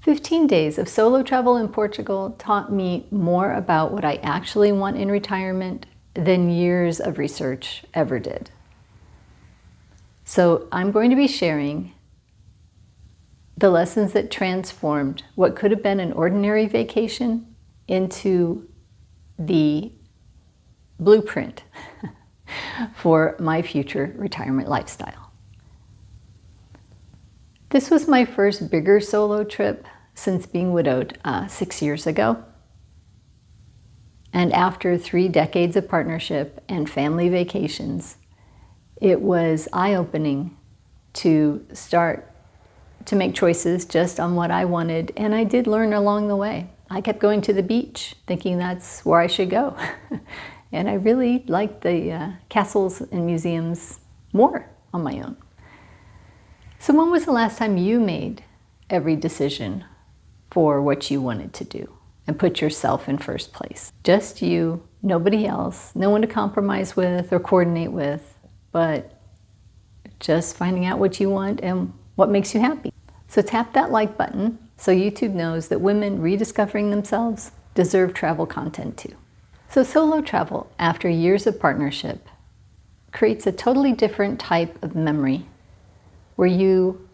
15 days of solo travel in Portugal taught me more about what I actually want in retirement than years of research ever did. So I'm going to be sharing the lessons that transformed what could have been an ordinary vacation into the blueprint for my future retirement lifestyle. This was my first bigger solo trip since being widowed 6 years ago. And after 3 decades of partnership and family vacations, it was eye-opening to start to make choices just on what I wanted, and I did learn along the way. I kept going to the beach, thinking that's where I should go. And I really liked the castles and museums more on my own. So when was the last time you made every decision for what you wanted to do and put yourself in first place? Just you, nobody else, no one to compromise with or coordinate with, but just finding out what you want and what makes you happy. So tap that like button so YouTube knows that women rediscovering themselves deserve travel content too. So solo travel after years of partnership creates a totally different type of memory where you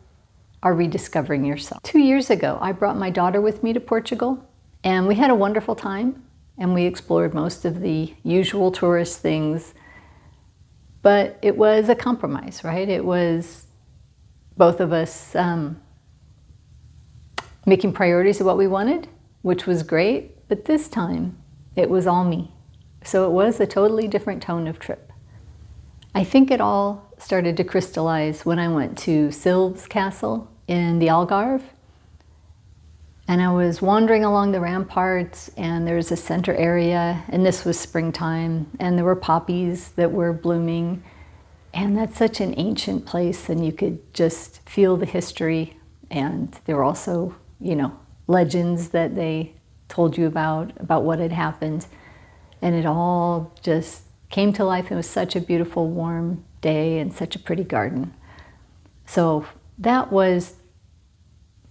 are rediscovering yourself. 2 years ago, I brought my daughter with me to Portugal, and we had a wonderful time, and we explored most of the usual tourist things, but it was a compromise, right? It was both of us making priorities of what we wanted, which was great, but this time it was all me. So it was a totally different tone of trip. I think it all started to crystallize when I went to Silves Castle in the Algarve, and I was wandering along the ramparts, and there's a center area, and this was springtime, and there were poppies that were blooming, and that's such an ancient place, and you could just feel the history, and there were also, legends that they told you about what had happened, and it all just came to life. It was such a beautiful, warm day and such a pretty garden. So that was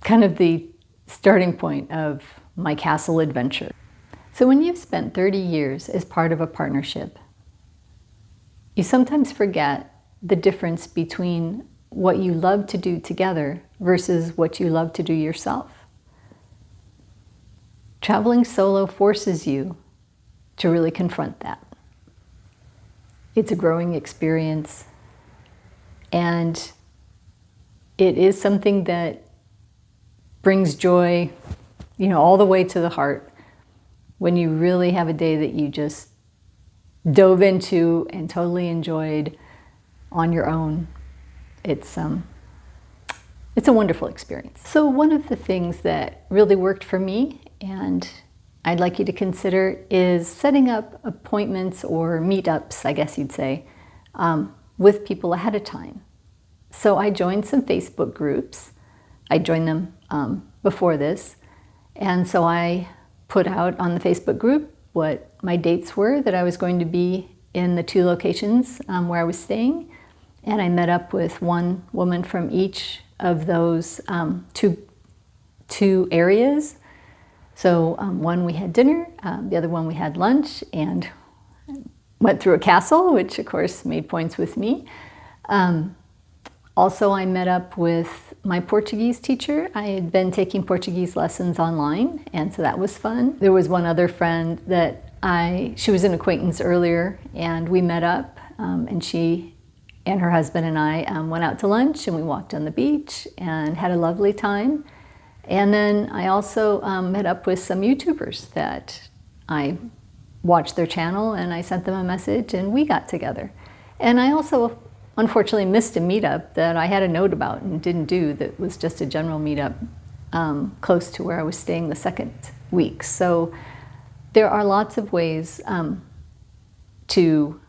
kind of the starting point of my castle adventure. So when you've spent 30 years as part of a partnership, you sometimes forget the difference between what you love to do together versus what you love to do yourself. Traveling solo forces you to really confront that. It's a growing experience, and it is something that brings joy, all the way to the heart when you really have a day that you just dove into and totally enjoyed on your own. It's a wonderful experience. So one of the things that really worked for me, and I'd like you to consider, is setting up appointments or meetups, I guess you'd say, with people ahead of time. So I joined some Facebook groups. I joined them before this, and so I put out on the Facebook group what my dates were that I was going to be in the 2 locations where I was staying, and I met up with one woman from each of those two areas. So one we had dinner, the other one we had lunch, and went through a castle, which of course made points with me. Also, I met up with my Portuguese teacher. I had been taking Portuguese lessons online, and so that was fun. There was one other friend that she was an acquaintance earlier, and we met up, and she and her husband and I went out to lunch, and we walked on the beach and had a lovely time. And then I also met up with some YouTubers that I watched their channel, and I sent them a message, and we got together. And I also unfortunately missed a meetup that I had a note about and didn't do, that was just a general meetup close to where I was staying the second week. So there are lots of ways to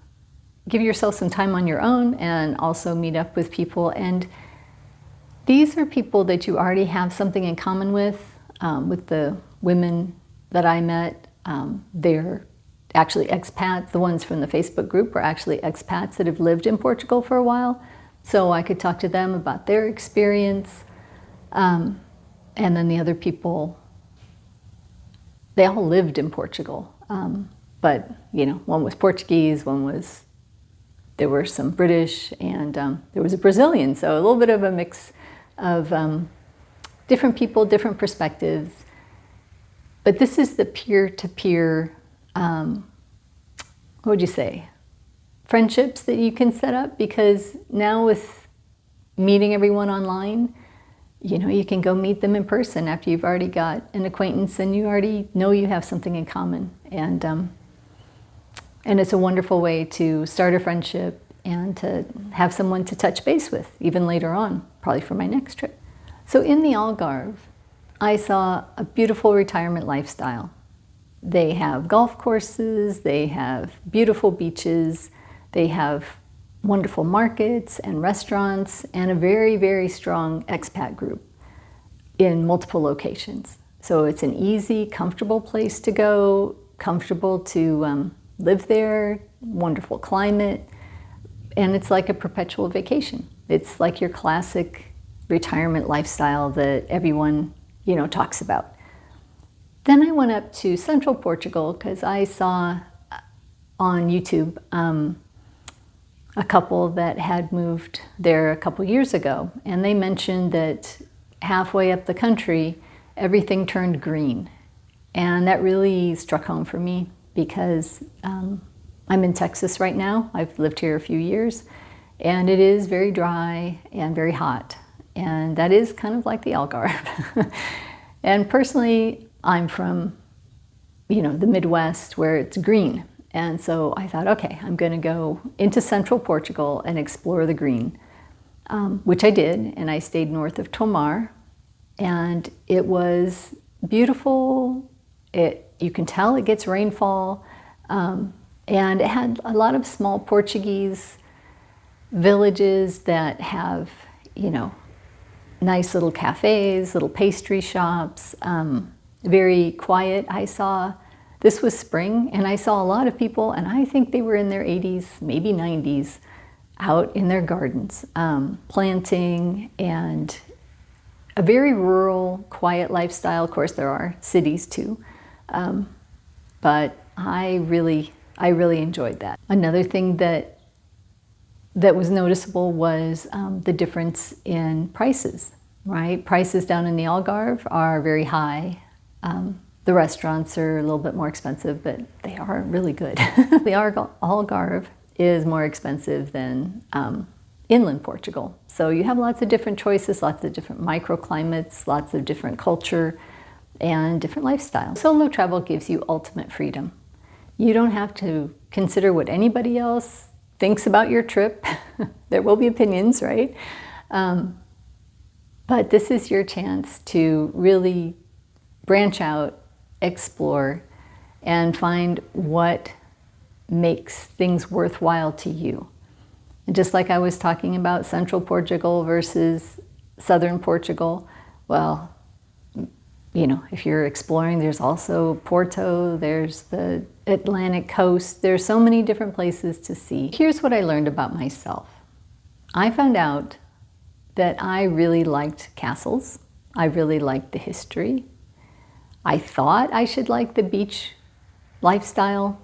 give yourself some time on your own and also meet up with people. And these are people that you already have something in common with. With the women that I met, they're actually expats. The ones from the Facebook group were actually expats that have lived in Portugal for a while. So I could talk to them about their experience. And And then the other people, they all lived in Portugal. But, one was Portuguese, there were some British, and there was a Brazilian. So a little bit of a mix of different people, different perspectives. But this is the peer-to-peer, what would you say, friendships that you can set up, because now with meeting everyone online, you can go meet them in person after you've already got an acquaintance and you already know you have something in common. And it's a wonderful way to start a friendship and to have someone to touch base with, even later on, probably for my next trip. So in the Algarve, I saw a beautiful retirement lifestyle. They have golf courses, they have beautiful beaches, they have wonderful markets and restaurants, and a very, very strong expat group in multiple locations. So it's an easy, comfortable place to go, comfortable to live there, wonderful climate, and it's like a perpetual vacation. It's like your classic retirement lifestyle that everyone, talks about. Then I went up to central Portugal because I saw on YouTube a couple that had moved there a couple years ago, and they mentioned that halfway up the country, everything turned green. And that really struck home for me because I'm in Texas right now. I've lived here a few years, and it is very dry and very hot. And that is kind of like the Algarve. And personally, I'm from, the Midwest where it's green. And so I thought, okay, I'm going to go into central Portugal and explore the green, which I did. And I stayed north of Tomar, and it was beautiful. You can tell it gets rainfall. And it had a lot of small Portuguese villages that have, nice little cafes, little pastry shops, very quiet. This was spring, and I saw a lot of people, and I think they were in their 80s, maybe 90s, out in their gardens, planting, and a very rural, quiet lifestyle. Of course, there are cities too, but I really enjoyed that. Another thing that was noticeable was the difference in prices, right? Prices down in the Algarve are very high. The restaurants are a little bit more expensive, but they are really good. The Algarve is more expensive than inland Portugal. So you have lots of different choices, lots of different microclimates, lots of different culture, and different lifestyles. Solo travel gives you ultimate freedom. You don't have to consider what anybody else thinks about your trip. There will be opinions, right? But this is your chance to really branch out, explore, and find what makes things worthwhile to you. And just like I was talking about central Portugal versus southern Portugal, well, if you're exploring, there's also Porto, there's the Atlantic coast, there's so many different places to see. Here's what I learned about myself. I found out that I really liked castles. I really liked the history. I thought I should like the beach lifestyle,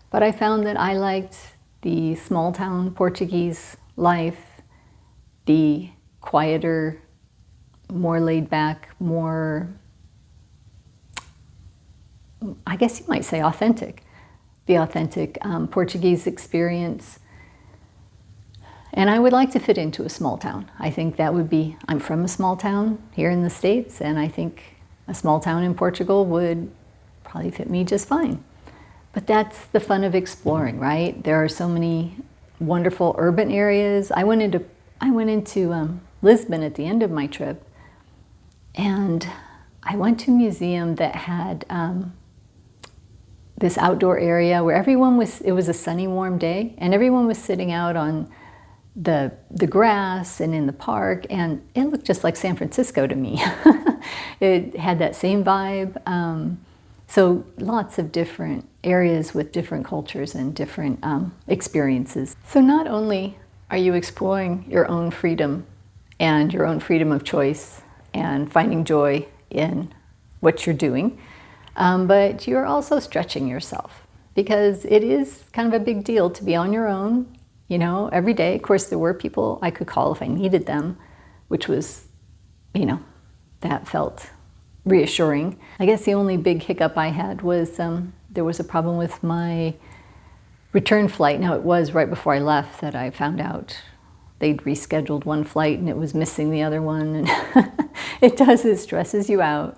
but I found that I liked the small town Portuguese life, the quieter, more laid back, more, I guess you might say authentic, the authentic Portuguese experience. And I would like to fit into a small town. I think that would be, I'm from a small town here in the States, and I think a small town in Portugal would probably fit me just fine. But that's the fun of exploring, right? There are so many wonderful urban areas. I went into Lisbon at the end of my trip, and I went to a museum that had this outdoor area where it was a sunny, warm day, and everyone was sitting out on the grass and in the park, and it looked just like San Francisco to me. It had that same vibe. So lots of different areas with different cultures and different experiences. So not only are you exploring your own freedom and your own freedom of choice and finding joy in what you're doing. But you're also stretching yourself, because it is kind of a big deal to be on your own, you know, every day. Of course, there were people I could call if I needed them, which was, you know, that felt reassuring. I guess the only big hiccup I had was there was a problem with my return flight. Now, it was right before I left that I found out they'd rescheduled one flight and it was missing the other one. And it stresses you out.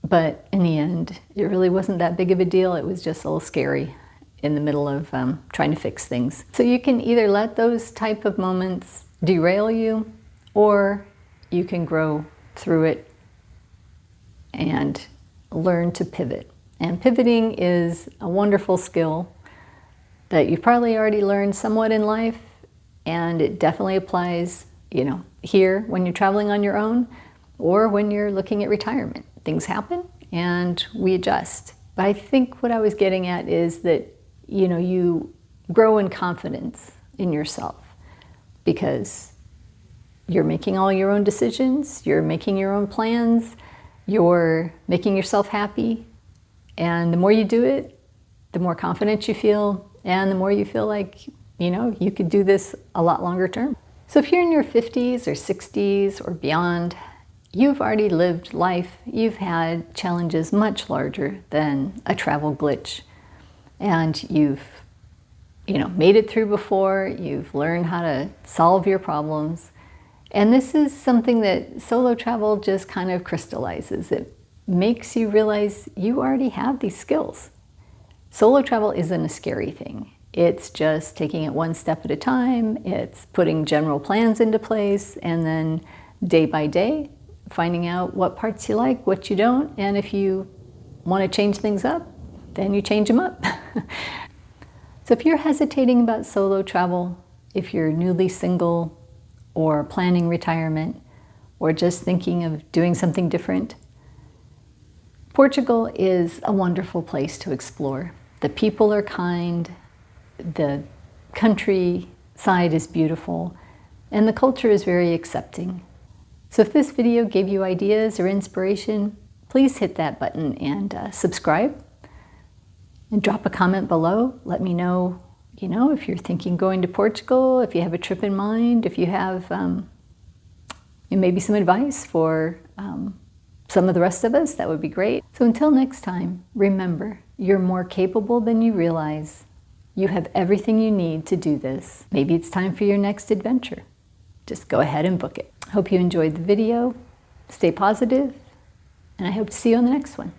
But in the end, it really wasn't that big of a deal. It was just a little scary in the middle of trying to fix things. So you can either let those type of moments derail you, or you can grow through it and learn to pivot. And pivoting is a wonderful skill that you've probably already learned somewhat in life, and it definitely applies, you know, here when you're traveling on your own or when you're looking at retirement. Things happen and we adjust. But I think what I was getting at is that, you know, you grow in confidence in yourself because you're making all your own decisions, you're making your own plans, you're making yourself happy. And the more you do it, the more confident you feel, and the more you feel like, you know, you could do this a lot longer term. So if you're in your 50s or 60s or beyond, you've already lived life. You've had challenges much larger than a travel glitch. And you've, you know, made it through before. You've learned how to solve your problems. And this is something that solo travel just kind of crystallizes. It makes you realize you already have these skills. Solo travel isn't a scary thing. It's just taking it one step at a time. It's putting general plans into place, and then day by day, finding out what parts you like, what you don't, and if you want to change things up, then you change them up. So if you're hesitating about solo travel, if you're newly single or planning retirement or just thinking of doing something different, Portugal is a wonderful place to explore. The people are kind, the countryside is beautiful, and the culture is very accepting. So if this video gave you ideas or inspiration, please hit that button and subscribe. And drop a comment below. Let me know, you know, if you're thinking going to Portugal, if you have a trip in mind, if you have maybe some advice for some of the rest of us, that would be great. So until next time, remember, you're more capable than you realize. You have everything you need to do this. Maybe it's time for your next adventure. Just go ahead and book it. Hope you enjoyed the video. Stay positive, and I hope to see you on the next one.